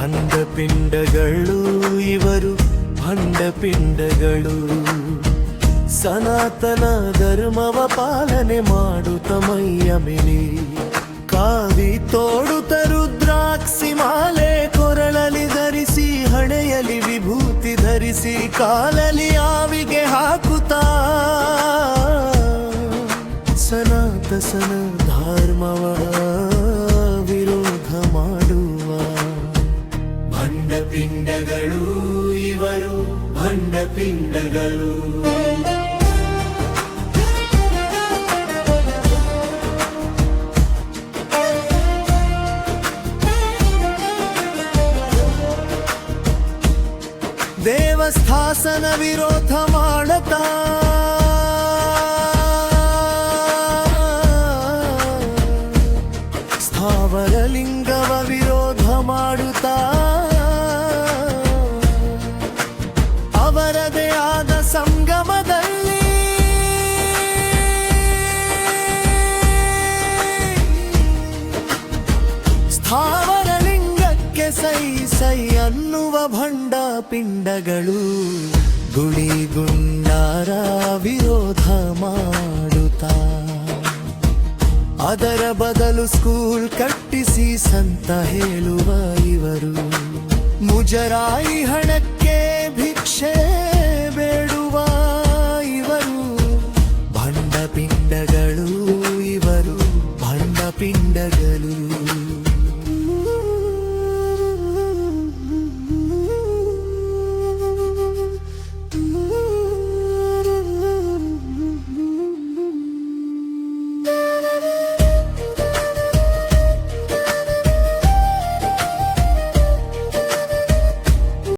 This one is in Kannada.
ಭಂಡಪಿಂಡಗಳು ಇವರು ಭಂಡಪಿಂಡಗಳು. ಸನಾತನ ಧರ್ಮವ ಪಾಲನೆ ಮಾಡುತ್ತ ಮೈಯ ಮಿಲಿ ಕಾವಿ ತೋಡುತ್ತ ರುದ್ರಾಕ್ಷಿ ಮಾಲೆ ಕೊರಳಲಿ ಧರಿಸಿ ಹಣೆಯಲಿ ವಿಭೂತಿ ಧರಿಸಿ ಕಾಲಲಿ ಆವಿಗೆ ಹಾಕುತ್ತಾ ಸನಾತನ ಧರ್ಮವ ವಿರೋಧ ಮಾಡುವ ಭಂಡಪಿಂಡಗಳು ಇವರು ಭಂಡಪಿಂಡಗಳು. ದೇವಸ್ಥಾಸನ ವಿರೋಧ ಮಾಡತಾ ಸ್ಥಾವರ ಲಿಂಗವ ವಿರೋಧ ಮಾಡುತ್ತಾ ಅವರದೇ ಆದ ಸಂಗಮದಲ್ಲಿ ಸ್ಥಾವರ ಲಿಂಗಕ್ಕೆ ಸೈ ಸೈ ಅನ್ನುವ ಭಂಡ ಪಿಂಡಗಳು. ಗುಡಿ ಗುಂಡಾರ ವಿರೋಧ ಮಾಡುತ್ತಾ ಅದರ ಬದಲು ಸ್ಕೂಲ್ ಕಟ್ಟಿಸಿ ಸಂತ ಹೇಳುವ ಇವರು ಮುಜರಾಯಿ ಹಣಕ್ಕೆ